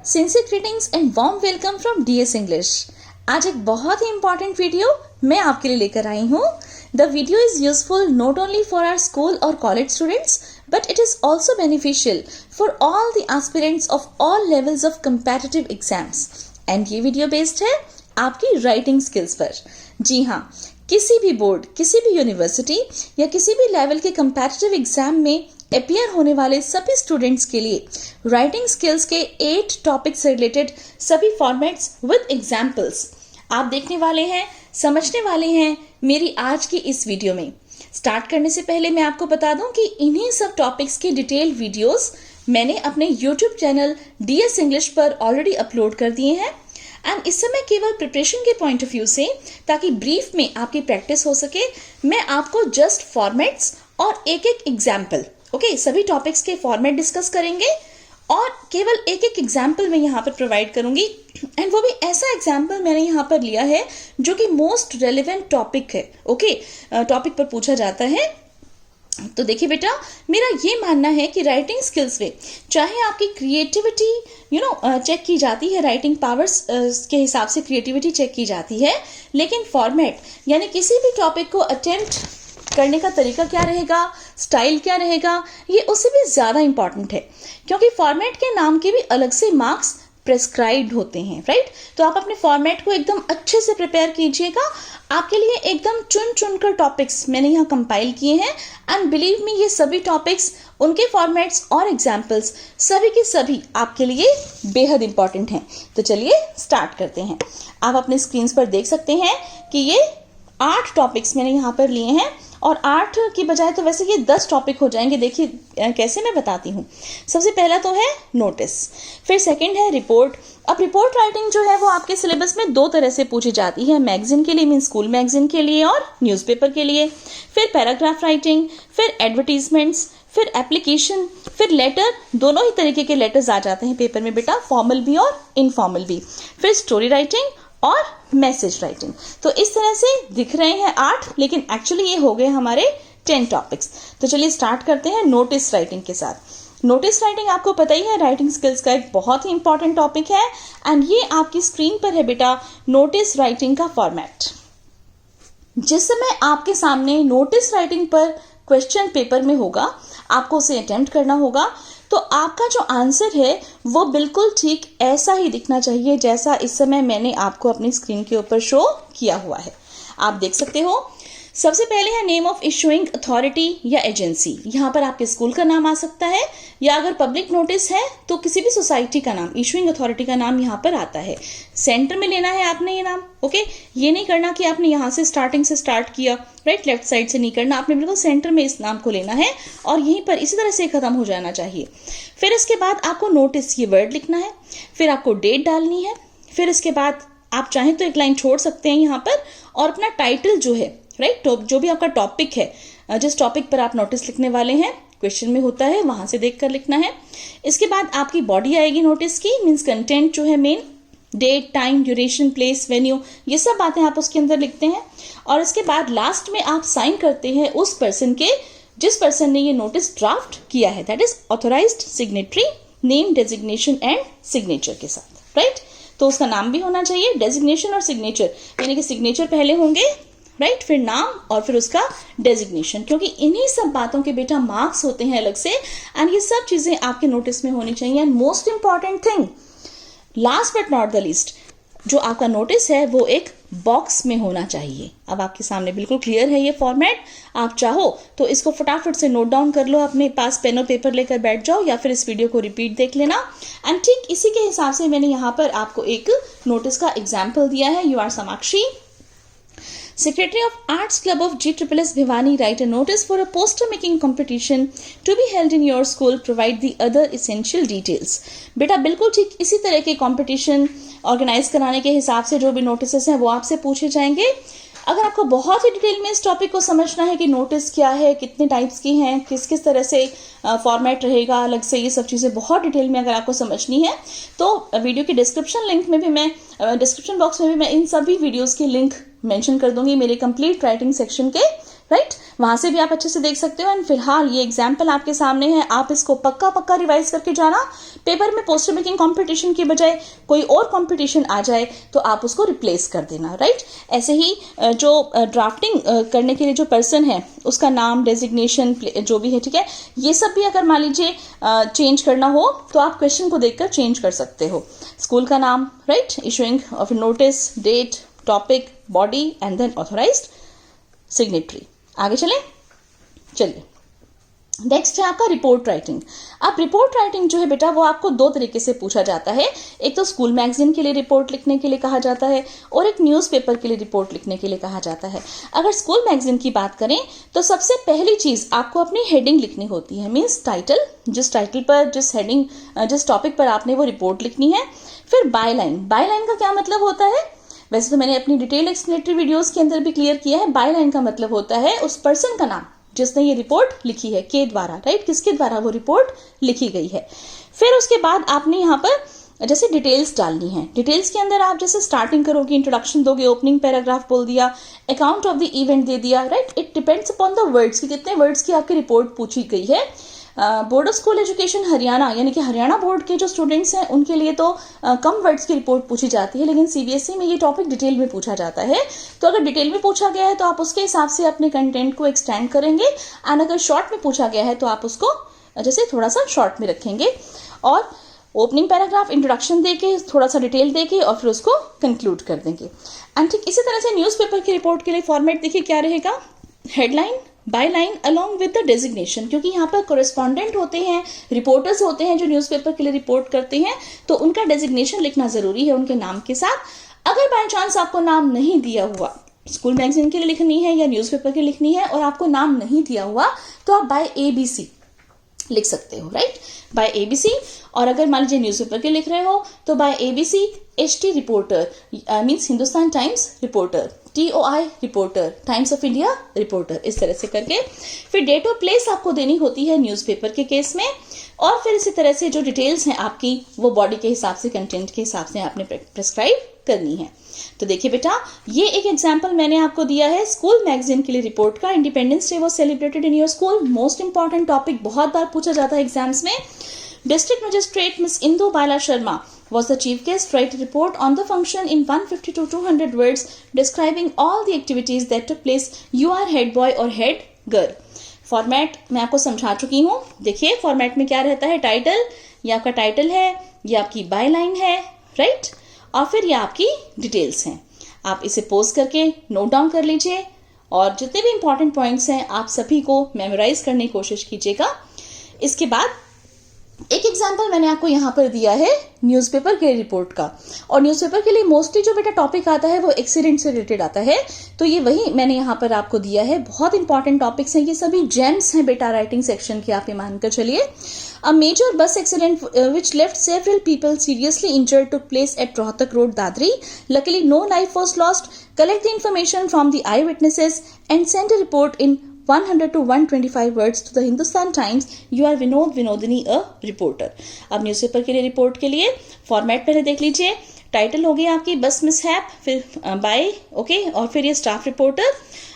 Sincere greetings and warm welcome from DS English. आज एक बहुत ही इंपॉर्टेंट वीडियो मैं आपके लिए लेकर आई हूँ। The video is useful not only for our school और college students but it is also beneficial for all the aspirants of all levels of competitive exams. And ये वीडियो बेस्ड है आपकी राइटिंग स्किल्स पर। जी हाँ, किसी भी board, किसी भी यूनिवर्सिटी या किसी भी लेवल के कंपेटिटिव एग्जाम में अपीयर होने वाले सभी स्टूडेंट्स के लिए राइटिंग स्किल्स के 8 टॉपिक से रिलेटेड सभी फॉर्मेट्स विद एग्जाम्पल्स आप देखने वाले हैं, समझने वाले हैं मेरी आज की इस वीडियो में। स्टार्ट करने से पहले मैं आपको बता दूं कि इन्हीं सब टॉपिक्स के डिटेल वीडियोस मैंने अपने यूट्यूब चैनल डीएस इंग्लिश पर ऑलरेडी अपलोड कर दिए हैं। एंड इस समय केवल प्रिपरेशन के पॉइंट ऑफ व्यू से, ताकि ब्रीफ में आपकी प्रैक्टिस हो सके, मैं आपको जस्ट फॉर्मेट्स और एक एक एग्जाम्पल सभी टॉपिक्स के फॉर्मेट डिस्कस करेंगे और केवल एक एक एग्जाम्पल मैं यहाँ पर प्रोवाइड करूंगी। एंड वो भी ऐसा एग्जाम्पल मैंने यहाँ पर लिया है जो कि मोस्ट रेलिवेंट टॉपिक है। टॉपिक पर पूछा जाता है। तो देखिए बेटा, मेरा ये मानना है कि राइटिंग स्किल्स में चाहे आपकी क्रिएटिविटी चेक की जाती है, राइटिंग पावर्स के हिसाब से क्रिएटिविटी चेक की जाती है, लेकिन फॉर्मेट यानी किसी भी टॉपिक को अटेम्प्ट करने का तरीका क्या रहेगा, स्टाइल क्या रहेगा, ये उससे भी ज्यादा इंपॉर्टेंट है, क्योंकि फॉर्मेट के नाम के भी अलग से मार्क्स प्रेस्क्राइब्ड होते हैं, राइट। तो आप अपने फॉर्मेट को एकदम अच्छे से प्रिपेयर कीजिएगा। आपके लिए एकदम चुन कर टॉपिक्स मैंने यहाँ कंपाइल किए हैं एंड बिलीव मी, ये सभी टॉपिक्स, उनके फॉर्मेट्स और एग्जाम्पल्स सभी के सभी आपके लिए बेहद इंपॉर्टेंट हैं। तो चलिए स्टार्ट करते हैं। आप अपने स्क्रीन पर देख सकते हैं कि ये 8 टॉपिक्स मैंने यहाँ पर लिए हैं और 8 की बजाय तो वैसे ये 10 टॉपिक हो जाएंगे। देखिए कैसे मैं बताती हूँ। सबसे पहला तो है नोटिस, फिर सेकंड है रिपोर्ट। अब रिपोर्ट राइटिंग जो है वो आपके सिलेबस में 2 तरह से पूछी जाती है, मैगजीन के लिए मीन स्कूल मैगजीन के लिए और न्यूज़पेपर के लिए। फिर पैराग्राफ राइटिंग, फिर एडवर्टीजमेंट्स, फिर एप्लीकेशन, फिर लेटर। दोनों ही तरीके के लेटर्स आ जाते हैं पेपर में बेटा, फॉर्मल भी और इनफॉर्मल भी। फिर स्टोरी राइटिंग और मैसेज राइटिंग। तो इस तरह से दिख रहे हैं 8, लेकिन एक्चुअली ये हो गए हमारे 10 टॉपिक्स। तो चलिए स्टार्ट करते हैं नोटिस राइटिंग के साथ। नोटिस राइटिंग आपको पता ही है राइटिंग स्किल्स का एक बहुत ही इंपॉर्टेंट टॉपिक है। एंड ये आपकी स्क्रीन पर है बेटा नोटिस राइटिंग का फॉर्मेट। जिस समय आपके सामने नोटिस राइटिंग पर क्वेश्चन पेपर में होगा, आपको उसे अटेम्प्ट करना होगा, तो आपका जो आंसर है वो बिल्कुल ठीक ऐसा ही दिखना चाहिए जैसा इस समय मैंने आपको अपनी स्क्रीन के ऊपर शो किया हुआ है। आप देख सकते हो। सबसे पहले है नेम ऑफ इशूइंग अथॉरिटी या एजेंसी। यहाँ पर आपके स्कूल का नाम आ सकता है, या अगर पब्लिक नोटिस है तो किसी भी सोसाइटी का नाम, इशूइंग अथॉरिटी का नाम यहाँ पर आता है। सेंटर में लेना है आपने ये नाम। ये नहीं करना कि आपने यहाँ से स्टार्टिंग से स्टार्ट किया, राइट, लेफ्ट साइड से नहीं करना, आपने बिल्कुल सेंटर में इस नाम को लेना है और यहीं पर इसी तरह से खत्म हो जाना चाहिए। फिर इसके बाद आपको नोटिस ये वर्ड लिखना है, फिर आपको डेट डालनी है, फिर इसके बाद आप चाहें तो एक लाइन छोड़ सकते हैं यहाँ पर और अपना टाइटल जो है, राइट, तो जो भी आपका टॉपिक है, जिस टॉपिक पर आप नोटिस लिखने वाले हैं, क्वेश्चन में होता है, वहां से देखकर लिखना है। इसके बाद आपकी बॉडी आएगी नोटिस की, मींस कंटेंट जो है main, date, time, duration, place, venue, ये सब बातें आप उसके अंदर लिखते हैं। और इसके बाद लास्ट में आप साइन करते हैं उस पर्सन के जिस पर्सन ने ये नोटिस ड्राफ्ट किया है, that is authorized signatory, name, designation and signature के साथ, राइट। तो उसका नाम भी होना चाहिए, डेजिग्नेशन और सिग्नेचर, यानी कि सिग्नेचर पहले होंगे, राइट, फिर नाम और फिर उसका डेजिग्नेशन, क्योंकि इन्हीं सब बातों के बेटा मार्क्स होते हैं अलग से। एंड ये सब चीजें आपके नोटिस में होनी चाहिए। And most important thing, last but not the least, जो आपका नोटिस है वो एक बॉक्स में होना चाहिए। अब आपके सामने बिल्कुल क्लियर है ये फॉर्मेट। आप चाहो तो इसको फटाफट से नोट डाउन कर लो, अपने पास पेन और पेपर लेकर बैठ जाओ, या फिर इस वीडियो को रिपीट देख लेना। एंड ठीक इसी के हिसाब से मैंने यहाँ पर आपको एक नोटिस का एग्जाम्पल दिया है। You are Samakshi, Secretary of Arts Club of GSSS Bhiwani, write a notice for a poster making competition to be held in your school. Provide the other essential details. बेटा बिल्कुल ठीक इसी तरह के कंपटीशन ऑर्गेनाइज कराने के हिसाब से जो भी नोटिस हैं वो आपसे पूछे जाएंगे। अगर आपको बहुत ही डिटेल में इस टॉपिक को समझना है कि नोटिस क्या है, कितने टाइप्स की हैं, किस किस तरह से फॉर्मेट रहेगा अलग से, ये सब चीज़ें बहुत डिटेल में अगर आपको समझनी है तो वीडियो के डिस्क्रिप्शन बॉक्स में भी मैं इन सभी वीडियोस की लिंक मेंशन कर दूंगी मेरे कंप्लीट राइटिंग सेक्शन के राइट, वहां से भी आप अच्छे से देख सकते हो। एंड फिलहाल ये एग्जाम्पल आपके सामने है, आप इसको पक्का रिवाइज करके जाना। पेपर में पोस्टर मेकिंग कंपटीशन की बजाय कोई और कंपटीशन आ जाए तो आप उसको रिप्लेस कर देना, राइट। ऐसे ही जो ड्राफ्टिंग करने के लिए जो पर्सन है उसका नाम, डेजिग्नेशन जो भी है, ठीक है, ये सब भी अगर मान लीजिए चेंज करना हो तो आप क्वेश्चन को देखकर चेंज कर सकते हो। स्कूल का नाम, right, issuing of notice, date, topic, body and then authorized signatory. आगे चलिए नेक्स्ट है आपका रिपोर्ट राइटिंग। अब रिपोर्ट राइटिंग जो है बेटा वो आपको दो तरीके से पूछा जाता है। एक तो स्कूल मैगजीन के लिए रिपोर्ट लिखने के लिए कहा जाता है और एक न्यूज़पेपर के लिए रिपोर्ट लिखने के लिए कहा जाता है। अगर स्कूल मैगजीन की बात करें तो सबसे पहली चीज आपको अपनी हेडिंग लिखनी होती है, मीन्स टाइटल, जिस टाइटल पर, जिस हेडिंग, जिस टॉपिक पर आपने वो रिपोर्ट लिखनी है। फिर बायलाइन। बायलाइन का क्या मतलब होता है, वैसे तो मैंने अपनी डिटेल एक्सप्लेनेटरी वीडियोस के अंदर भी क्लियर किया है। बायलाइन का मतलब होता है उस पर्सन का नाम जिसने ये रिपोर्ट लिखी है, के द्वारा, राइट, किसके द्वारा वो रिपोर्ट लिखी गई है। फिर उसके बाद आपने यहाँ पर जैसे डिटेल्स डालनी है। डिटेल्स के अंदर आप जैसे स्टार्टिंग करोगे, इंट्रोडक्शन दोगे, ओपनिंग पैराग्राफ बोल दिया, अकाउंट ऑफ द इवेंट दे दिया, right. It depends upon the words कि कितने वर्ड्स की आपकी रिपोर्ट पूछी गई है। Board of school education Haryana यानी कि हरियाणा बोर्ड के जो स्टूडेंट्स हैं उनके लिए तो कम वर्ड्स की रिपोर्ट पूछी जाती है, लेकिन सीबीएसई में ये टॉपिक डिटेल में पूछा जाता है। तो अगर डिटेल में पूछा गया है तो आप उसके हिसाब से अपने कंटेंट को एक्सटेंड करेंगे, एंड अगर शॉर्ट में पूछा गया है तो आप उसको जैसे थोड़ा सा शॉर्ट में रखेंगे और ओपनिंग पैराग्राफ, इंट्रोडक्शन देके, थोड़ा सा डिटेल देके और फिर उसको कंक्लूड कर देंगे। एंड ठीक इसी तरह से न्यूज़पेपर की रिपोर्ट के लिए फॉर्मेट देखिए क्या रहेगा, headline, byline along with the designation, क्योंकि यहाँ पर कोरेस्पॉन्डेंट होते हैं, रिपोर्टर्स होते हैं जो न्यूज़पेपर के लिए रिपोर्ट करते हैं, तो उनका डेजिग्नेशन लिखना जरूरी है उनके नाम के साथ। अगर बाय चांस आपको नाम नहीं दिया हुआ, स्कूल मैगजीन के लिए लिखनी है या न्यूज़पेपर के लिए लिखनी है और आपको नाम नहीं दिया हुआ तो आप बाय ABC लिख सकते हो, राइट, बाय ABC। और अगर मान लीजिए न्यूज़पेपर के लिख रहे हो तो by ABC HT reporter, means Hindustan Times reporter, TOI reporter, Times of India reporter, इस तरह से करके। फिर डेट और प्लेस आपको देनी होती है न्यूज़पेपर के केस में, और फिर इसी तरह से जो डिटेल्स हैं आपकी वो बॉडी के हिसाब से, कंटेंट के हिसाब से आपने प्रेस्क्राइब करनी है। तो देखिए बेटा, ये एक एग्जांपल मैंने आपको दिया है स्कूल मैगजीन के लिए रिपोर्ट का। Independence day was celebrated in your school, most important topic, बहुत बार पूछा जाता है एग्जाम्स में। District Magistrate Ms. Indu Baila Sharma was the chief guest. Write a report on the function in 150 to 200 words describing all the activities that took place. You are head boy or head girl. Format मैं आपको समझा चुकी हूँ। देखिए format में क्या रहता है, टाइटल, ये आपका टाइटल है, ये आपकी बायलाइन है, राइट, और फिर ये आपकी डिटेल्स हैं। आप इसे पोज करके नोट डाउन कर लीजिए और जितने भी इंपॉर्टेंट पॉइंट्स हैं आप सभी को मेमोराइज करने की कोशिश कीजिएगा। इसके बाद एक एग्जाम्पल मैंने आपको यहाँ पर दिया है न्यूज़पेपर के रिपोर्ट का, और न्यूज़पेपर के लिए मोस्टली जो बेटा टॉपिक आता है वो एक्सीडेंट से रिलेटेड आता है, तो ये वही मैंने यहाँ पर आपको दिया है। बहुत इंपॉर्टेंट टॉपिक्स हैं, ये सभी जेम्स हैं बेटा राइटिंग सेक्शन के, आप ये मानकर चलिए। A major bus accident which left several people seriously injured took place at Rohtak Road, Dadri. Luckily, no life was lost. Collect the information from the eyewitnesses and send a report in 100 to 125 words to the Hindustan Times. You are Vinod Vinodini, a reporter. अब newspaper के लिए report के लिए format पहले देख लीजिए। Title होगी आपकी बस मिसहैप, फिर बाय, ओके, और फिर ये स्टाफ रिपोर्टर,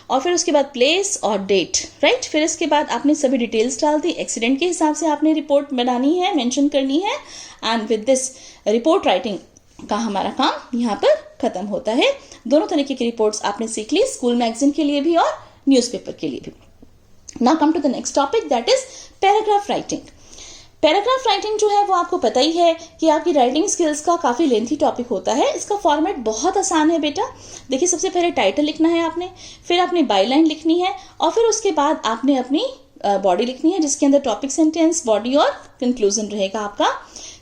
और फिर उसके बाद प्लेस और डेट, राइट। फिर इसके बाद आपने सभी डिटेल्स डाल दी, एक्सीडेंट के हिसाब से आपने रिपोर्ट बनानी है, मेंशन करनी है, and with this report writing का हमारा काम यहाँ पर खत्म होता है। दोनों तरीके की रिपोर्ट्स आपने सीख ली, स्कूल मैगजीन के लिए भी और न्यूज़पेपर के लिए भी। Now come to the next topic, that is paragraph writing. Paragraph writing जो है वो आपको पता ही है कि आपकी राइटिंग स्किल्स का काफ़ी लेंथी टॉपिक होता है। इसका फॉर्मेट बहुत आसान है बेटा। देखिए सबसे पहले टाइटल लिखना है आपने, फिर आपने बायलाइन लिखनी है, और फिर उसके बाद आपने अपनी बॉडी लिखनी है जिसके अंदर टॉपिक, सेंटेंस, बॉडी और कंक्लूजन रहेगा आपका।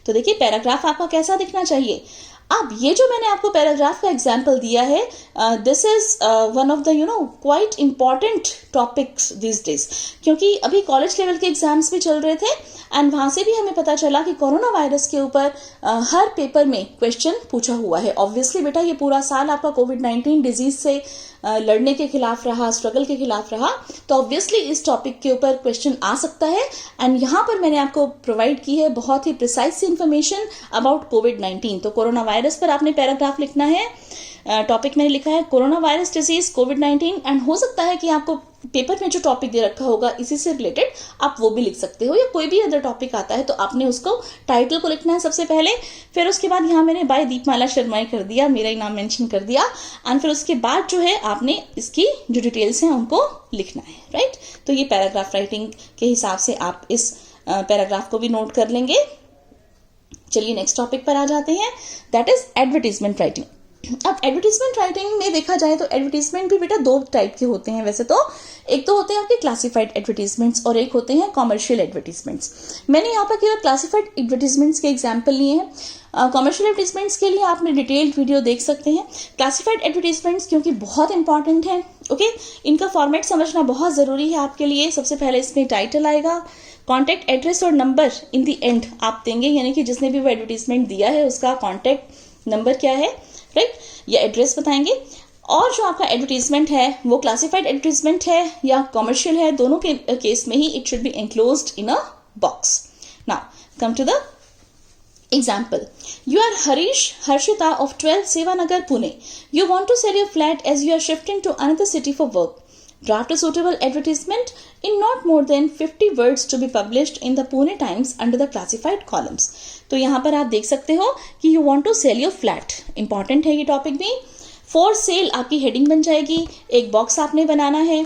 तो देखिए पैराग्राफ आपका कैसा दिखना चाहिए। अब ये जो मैंने आपको पैराग्राफ का एग्जाम्पल दिया है, this is one of the quite important topics this days, क्योंकि अभी कॉलेज लेवल के एग्जाम्स भी चल रहे थे, एंड वहाँ से भी हमें पता चला कि कोरोना वायरस के ऊपर हर पेपर में क्वेश्चन पूछा हुआ है। ऑब्वियसली बेटा ये पूरा साल आपका कोविड-19 डिजीज से लड़ने के खिलाफ रहा, स्ट्रगल के खिलाफ रहा, तो ऑब्वियसली इस टॉपिक के ऊपर क्वेश्चन आ सकता है। एंड यहाँ पर मैंने आपको प्रोवाइड की है बहुत ही प्रिसाइज इन्फॉर्मेशन अबाउट कोविड-19। तो कोरोना वायरस पर आपने पैराग्राफ लिखना है। टॉपिक मैंने लिखा है corona virus disease covid and हो सकता है कि आपको पेपर में जो टॉपिक दे रखा होगा इसी से रिलेटेड आप वो भी लिख सकते हो, या कोई भी अदर टॉपिक आता है तो आपने उसको टाइटल को लिखना है सबसे पहले, फिर उसके बाद यहाँ मैंने बाय दीपमाला शर्मा ही कर दिया, मेरा ही नाम मेंशन कर दिया, एंड फिर उसके बाद जो है आपने इसकी जो डिटेल्स हैं उनको लिखना है, राइट। तो ये पैराग्राफ राइटिंग के हिसाब से आप इस पैराग्राफ को भी नोट कर लेंगे। चलिए नेक्स्ट टॉपिक पर आ जाते हैं, दैट इज एडवर्टीजमेंट राइटिंग। अब एडवर्टीजमेंट राइटिंग में देखा जाए तो एडवर्टीजमेंट भी बेटा दो टाइप के होते हैं वैसे तो, एक तो होते हैं आपके क्लासिफाइड एडवर्टीजमेंट्स और एक होते हैं कॉमर्शियल एडवर्टीजमेंट्स। मैंने यहाँ पर केवल क्लासिफाइड एडवर्टीजमेंट्स के एग्जाम्पल लिए हैं। कॉमर्शियल एडवर्टीजमेंट्स के लिए आपने डिटेल्ड वीडियो देख सकते हैं। क्लासिफाइड एडवर्टीजमेंट्स क्योंकि बहुत इंपॉर्टेंट है, ओके, इनका फॉर्मेट समझना बहुत ज़रूरी है आपके लिए। सबसे पहले इसमें टाइटल आएगा, कॉन्टैक्ट एड्रेस और नंबर इन दी एंड आप देंगे, यानी कि जिसने भी वो एडवर्टीजमेंट दिया है उसका कॉन्टैक्ट नंबर क्या है, राइट, या एड्रेस बताएंगे। और जो आपका एडवर्टीजमेंट है वो क्लासिफाइड एडवर्टीजमेंट है या कॉमर्शियल है, दोनों के केस में ही it should be enclosed in a box. Now come to the example. You are Harshita of 12 Sevanagar, Pune. You want to sell your flat as you are shifting to another city for work. Draft a suitable advertisement in not more than 50 words to be published in the Pune Times under the classified columns. तो यहाँ पर आप देख सकते हो कि you want to sell your flat. Important है ये टॉपिक भी। For sale आपकी हेडिंग बन जाएगी, एक बॉक्स आपने बनाना है,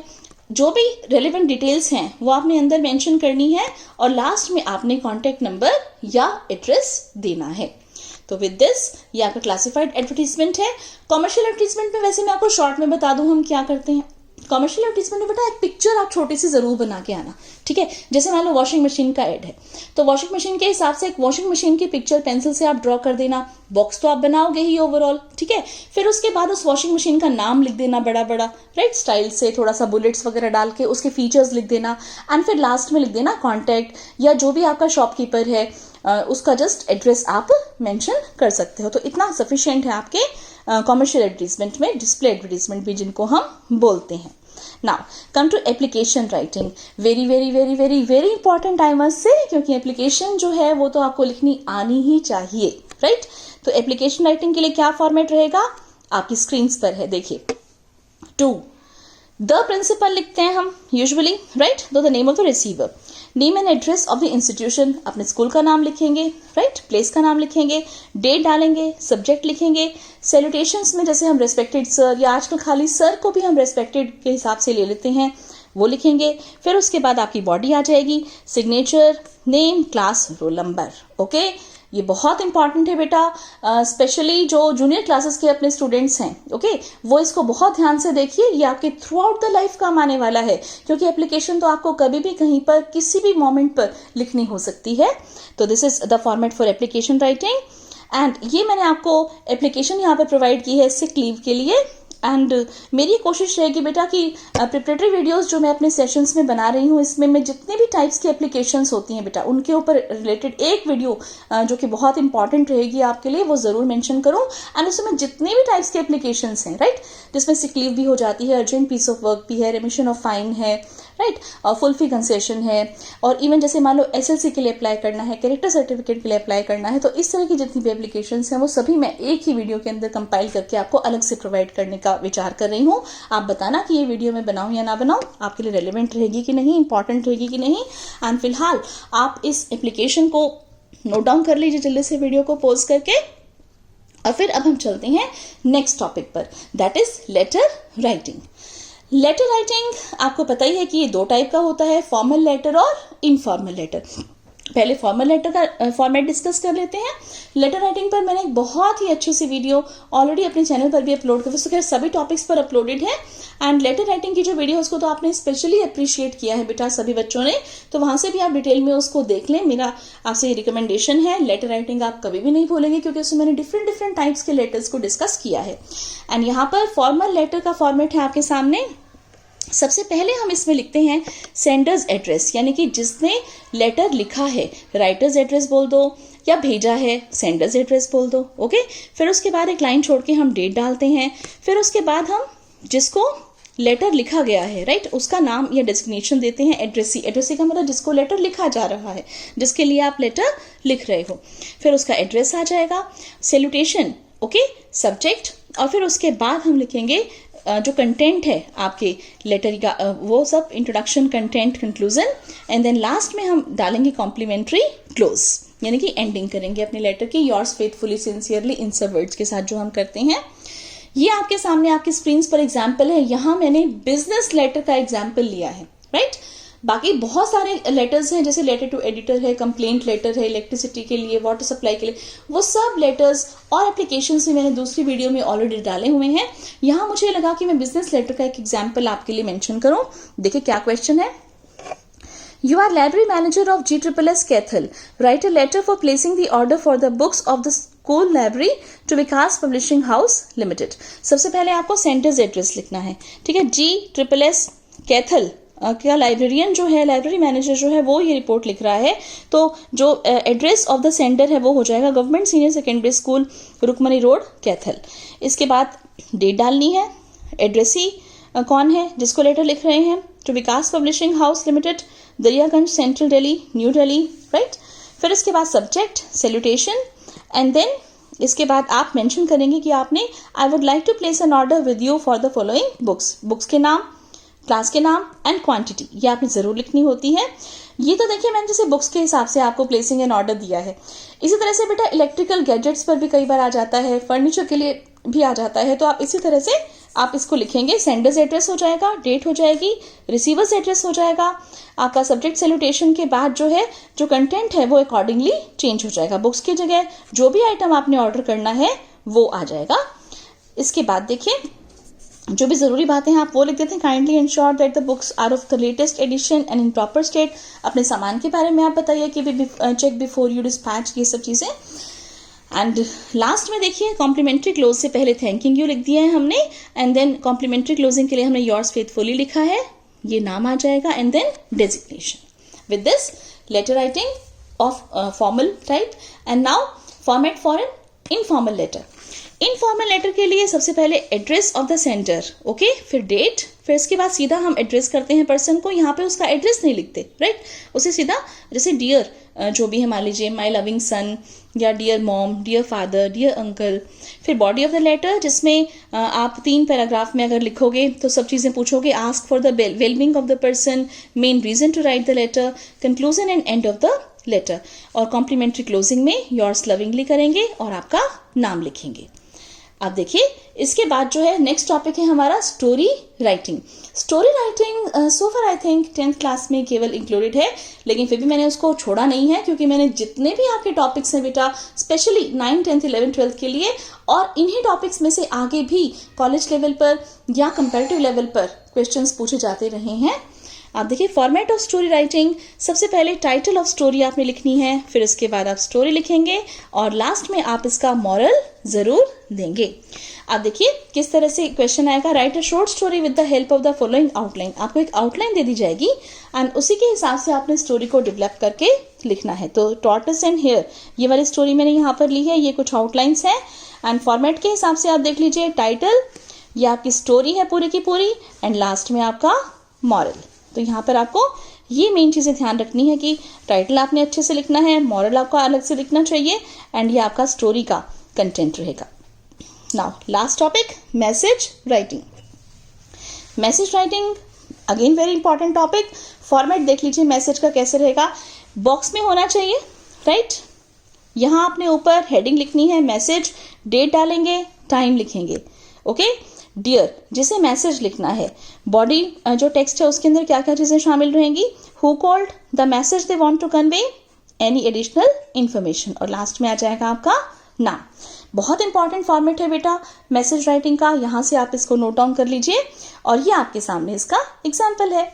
जो भी रेलेवेंट डिटेल्स हैं वो आपने अंदर मेंशन करनी है और लास्ट में आपने कॉन्टैक्ट नंबर या एड्रेस देना है। तो विद दिस ये आपका क्लासिफाइड एडवर्टीजमेंट है। कॉमर्शियल एडवर्टीजमेंट में वैसे मैं आपको शॉर्ट में बता दूं हम क्या करते हैं। कॉमर्शियल एडवर्टीजमेंट में बेटा एक पिक्चर आप छोटी सी जरूर बना के आना, ठीक है। जैसे मान लो वॉशिंग मशीन का एड है तो वॉशिंग मशीन के हिसाब से एक वॉशिंग मशीन की पिक्चर पेंसिल से आप ड्रॉ कर देना, बॉक्स तो आप बनाओगे ही ओवरऑल, ठीक है। फिर उसके बाद उस वॉशिंग मशीन का नाम लिख देना बड़ा बड़ा, राइट, स्टाइल से थोड़ा सा बुलेट्स वगैरह डाल के उसके फीचर्स लिख देना, एंड फिर लास्ट में लिख देना कॉन्टैक्ट या जो भी आपका शॉपकीपर है उसका जस्ट एड्रेस आप मेंशन कर सकते हो। तो इतना सफिशिएंट है आपके कॉमर्शियल एडवर्टीजमेंट में, डिस्प्ले एडवर्टीजमेंट भी जिनको हम बोलते हैं। Now come to application writing, very very very very very important I must say, क्योंकि एप्लीकेशन जो है वो तो आपको लिखनी आनी ही चाहिए, राइट। तो एप्लीकेशन राइटिंग के लिए क्या फॉर्मेट रहेगा आपकी स्क्रीन पर है, देखिए। टू द प्रिंसिपल लिखते हैं हम usually, right, the name of the receiver, name and address of the institution, अपने स्कूल का नाम लिखेंगे, राइट, प्लेस का नाम लिखेंगे, डेट डालेंगे, सब्जेक्ट लिखेंगे। सैल्यूटेशंस में जैसे हम रेस्पेक्टेड सर या आजकल खाली सर को भी हम रेस्पेक्टेड के हिसाब से ले लेते हैं, वो लिखेंगे। फिर उसके बाद आपकी बॉडी आ जाएगी, signature, name, class, roll number, okay. ये बहुत इंपॉर्टेंट है बेटा, स्पेशली जो जूनियर क्लासेस के अपने स्टूडेंट्स हैं, ओके, वो इसको बहुत ध्यान से देखिए, ये आपके थ्रू आउट द लाइफ काम आने वाला है, क्योंकि एप्लीकेशन तो आपको कभी भी कहीं पर किसी भी मोमेंट पर लिखनी हो सकती है। तो this is the format for application writing, and ये मैंने आपको एप्लीकेशन यहाँ पर प्रोवाइड की है सिक लीव के लिए। एंड मेरी कोशिश रहेगी बेटा कि प्रिपरेटरी वीडियोस जो मैं अपने सेशंस में बना रही हूँ इसमें मैं जितने भी टाइप्स की एप्लीकेशंस होती हैं बेटा उनके ऊपर रिलेटेड एक वीडियो जो कि बहुत इंपॉर्टेंट रहेगी आपके लिए वो ज़रूर मेंशन करूँ। एंड उसमें जितने भी टाइप्स के एप्लीकेशंस हैं, राइट, जिसमें सिक लीव भी हो जाती है, अर्जेंट पीस ऑफ वर्क भी है, रिमिशन ऑफ फाइन है, राइट, फुल फी कंसेशन है, और इवन जैसे मान लो SLC के लिए अप्लाई करना है, कैरेक्टर सर्टिफिकेट के लिए अप्लाई करना है, तो इस तरह की जितनी भी एप्लीकेशंस हैं वो सभी मैं एक ही वीडियो के अंदर कंपाइल करके आपको अलग से प्रोवाइड करने का विचार कर रही हूँ। आप बताना कि ये वीडियो मैं बनाऊँ या ना बनाऊँ, आपके लिए रेलिवेंट रहेगी कि नहीं, इंपॉर्टेंट रहेगी कि नहीं। एंड फिलहाल आप इस एप्लीकेशन को नोट डाउन कर लीजिए जल्दी से वीडियो को पॉज करके, और फिर अब हम चलते हैं नेक्स्ट टॉपिक पर, that is letter writing. Letter writing आपको पता ही है कि ये दो टाइप का होता है, फॉर्मल लेटर और इनफॉर्मल लेटर। पहले फॉर्मल लेटर का फॉर्मेट डिस्कस कर लेते हैं। लेटर राइटिंग पर मैंने एक बहुत ही अच्छी सी वीडियो ऑलरेडी अपने चैनल पर भी अपलोड कर, उसके सभी टॉपिक्स पर अपलोडेड है। एंड लेटर राइटिंग की जो वीडियो उसको तो आपने स्पेशली अप्रिशिएट किया है बेटा सभी बच्चों ने, तो वहां से भी आप डिटेल में उसको देख लें। मेरा आपसे रिकमेंडेशन है, लेटर राइटिंग आप कभी भी नहीं भूलेंगे क्योंकि उसमें मैंने डिफरेंट टाइप्स के लेटर्स को डिस्कस किया है। एंड यहाँ पर फॉर्मल लेटर का फॉर्मेट है आपके सामने। सबसे पहले हम इसमें लिखते हैं सेंडर्स एड्रेस, यानी कि जिसने लेटर लिखा है राइटर्स एड्रेस बोल दो, या भेजा है सेंडर्स एड्रेस बोल दो, ओके। फिर उसके बाद एक लाइन छोड़ के हम डेट डालते हैं। फिर उसके बाद हम जिसको लेटर लिखा गया है, राइट, उसका नाम या डेजिग्नेशन देते हैं एड्रेसी। एड्रेसी का मतलब जिसको लेटर लिखा जा रहा है, जिसके लिए आप लेटर लिख रहे हो। फिर उसका एड्रेस आ जाएगा। सैल्यूटेशन ओके, सब्जेक्ट, और फिर उसके बाद हम लिखेंगे जो कंटेंट है आपके लेटर का, वो सब introduction, content, conclusion, and then last में हम डालेंगे कॉम्प्लीमेंट्री क्लोज, यानी कि एंडिंग करेंगे अपने लेटर की योर्स फेथफुली सिंसियरली इन सब वर्ड्स के साथ जो हम करते हैं। ये आपके सामने आपकी स्क्रीन पर एग्जाम्पल है। यहाँ मैंने बिजनेस लेटर का एग्जाम्पल लिया है, राइट। बाकी बहुत सारे लेटर्स हैं, जैसे लेटर टू एडिटर है, कंप्लेंट लेटर है, इलेक्ट्रिसिटी के लिए, वाटर सप्लाई के लिए, वो सब लेटर्स और एप्लीकेशंस में मैंने दूसरी वीडियो में ऑलरेडी डाले हुए हैं। यहाँ मुझे लगा कि मैं बिजनेस लेटर का एक एग्जाम्पल आपके लिए मेंशन करूं। देखिए क्या क्वेश्चन है। You are library manager of GSSS Cathal. Write a letter for placing the order for the books of the school library to Vikas Publishing House Limited. सबसे पहले आपको सेंटर्स एड्रेस लिखना है, ठीक है। GSSS Cathal क्या librarian जो है, लाइब्रेरी मैनेजर जो है, वो ये रिपोर्ट लिख रहा है, तो जो एड्रेस ऑफ द सेंटर है वो हो जाएगा government senior secondary school, Rukmani road, Kaithal. इसके बाद डेट डालनी है, एड्रेसी कौन है जिसको लेटर लिख रहे हैं, to Vikas Publishing House Limited, Daryaganj, central Delhi, New Delhi, right. फिर इसके बाद सब्जेक्ट, सैल्यूटेशन, एंड देन इसके बाद आप मेंशन करेंगे कि आपने I would like to place an order with you for the following books, books के नाम, क्लास के नाम एंड क्वांटिटी, ये आपने जरूर लिखनी होती है। ये तो देखिए मैंने जैसे बुक्स के हिसाब से आपको प्लेसिंग एन ऑर्डर दिया है। इसी तरह से बेटा इलेक्ट्रिकल गैजेट्स पर भी कई बार आ जाता है, फर्नीचर के लिए भी आ जाता है, तो आप इसी तरह से आप इसको लिखेंगे। सेंडर्स एड्रेस हो जाएगा, डेट हो जाएगी, रिसीवर्स एड्रेस हो जाएगा, आपका सब्जेक्ट सैल्यूटेशन के बाद जो है जो कंटेंट है वो अकॉर्डिंगली चेंज हो जाएगा। बुक्स की जगह जो भी आइटम आपने ऑर्डर करना है वो आ जाएगा। इसके बाद देखिए जो भी जरूरी बातें हैं आप वो लिख देते हैं। Kindly ensure that the books are of the latest edition and in proper state. अपने सामान के बारे में आप बताइए कि चेक बिफोर यू डिस्पैच, ये सब चीजें। एंड लास्ट में देखिए कॉम्प्लीमेंट्री क्लोज से पहले थैंकिंग यू लिख दिया है हमने, एंड देन कॉम्प्लीमेंट्री क्लोजिंग के लिए हमने योर्स फेथफुली लिखा है, ये नाम आ जाएगा, and then designation. With this letter writing of formal type. And now format for an informal letter. Informal letter के लिए सबसे पहले address of the centre, okay, फिर डेट, फिर इसके बाद सीधा हम एड्रेस करते हैं पर्सन को। यहाँ पे उसका एड्रेस नहीं लिखते, राइट, उसे सीधा जैसे डियर जो भी है, मान लीजिए माई लविंग सन, या dear mom, dear father, dear uncle. फिर बॉडी ऑफ द लेटर जिसमें आप 3 पैराग्राफ में अगर लिखोगे तो सब चीजें पूछोगे। Ask for the wellbeing of the person, main reason to write the letter, conclusion and end of the letter, और कॉम्प्लीमेंट्री क्लोजिंग में योर्स लविंगली करेंगे और आपका नाम लिखेंगे। अब देखिए इसके बाद जो है नेक्स्ट टॉपिक है हमारा story writing. Story writing so far I think 10th class में केवल इंक्लूडेड है, लेकिन फिर भी मैंने उसको छोड़ा नहीं है, क्योंकि मैंने जितने भी आपके टॉपिक्स हैं बेटा, specially 9th, 10th, 11th, 12th के लिए, और इन्हीं टॉपिक्स में से आगे भी कॉलेज लेवल पर या कंपैरेटिव लेवल पर क्वेश्चंस पूछे जाते रहे हैं। आप देखिए फॉर्मेट ऑफ स्टोरी राइटिंग, सबसे पहले टाइटल ऑफ स्टोरी आपने लिखनी है, फिर इसके बाद आप स्टोरी लिखेंगे और लास्ट में आप इसका मॉरल जरूर देंगे। आप देखिए किस तरह से क्वेश्चन आएगा। Right a short story with the help of the following outline. आपको एक आउटलाइन दे दी जाएगी एंड उसी के हिसाब से आपने स्टोरी को डेवलप करके लिखना है। तो टॉर्टस एंड हेयर ये वाली स्टोरी मैंने यहाँ पर ली है, ये कुछ आउटलाइंस है, एंड फॉर्मेट के हिसाब से आप देख लीजिए टाइटल, ये आपकी स्टोरी है पूरी की पूरी, एंड लास्ट में आपका मॉरल। तो यहाँ पर आपको ये मेन चीजें ध्यान रखनी है कि टाइटल आपने अच्छे से लिखना है, मॉरल आपका अलग से लिखना चाहिए, एंड ये आपका स्टोरी का कंटेंट रहेगा। Now last topic, message writing. Message writing again very important topic. Format देख लीजिए मैसेज का कैसे रहेगा। बॉक्स में होना चाहिए, राइट। यहाँ आपने ऊपर हेडिंग लिखनी है मैसेज, डेट डालेंगे, टाइम लिखेंगे, ओके। डियर जिसे मैसेज लिखना है, बॉडी जो टेक्स्ट है उसके अंदर क्या क्या चीजें शामिल रहेंगी, who called, the message they want to convey, any additional information, और लास्ट में आ जाएगा आपका नाम। बहुत इंपॉर्टेंट फॉर्मेट है बेटा मैसेज राइटिंग का, यहां से आप इसको नोट डाउन कर लीजिए, और ये आपके सामने इसका एग्जाम्पल है।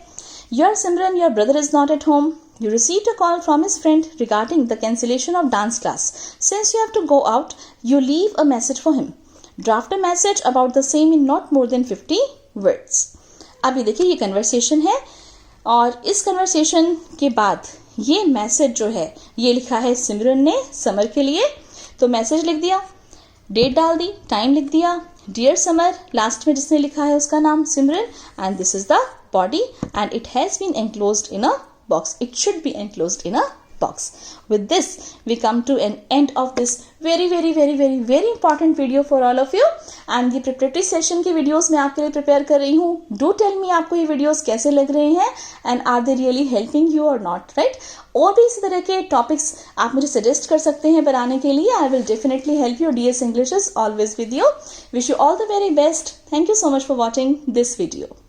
Your Simran, your brother is not at home. You received a call from his friend regarding the cancellation of dance class. Since you have to go out, you leave a message for him. Draft a message about the same in not more than 50 words. अभी देखिए ये conversation है, और इस conversation के बाद ये message जो है ये लिखा है सिमरन ने समर के लिए। तो मैसेज लिख दिया, डेट डाल दी, टाइम लिख दिया, डियर समर, लास्ट में जिसने लिखा है उसका नाम Simran, and this is the body, and it has been enclosed in a box. It should be enclosed in a box. With this, we come to an end of this very important video for all of you. And ये preparatory session के videos मैं आपके लिए prepare कर रही हूँ. Do tell me आपको ये videos कैसे लग रहे हैं and are they really helping you or not, right? और भी इसी तरह के topics आप मुझे suggest कर सकते हैं बनाने के लिए. I will definitely help you. DS English is always with you. Wish you all the very best. Thank you so much for watching this video.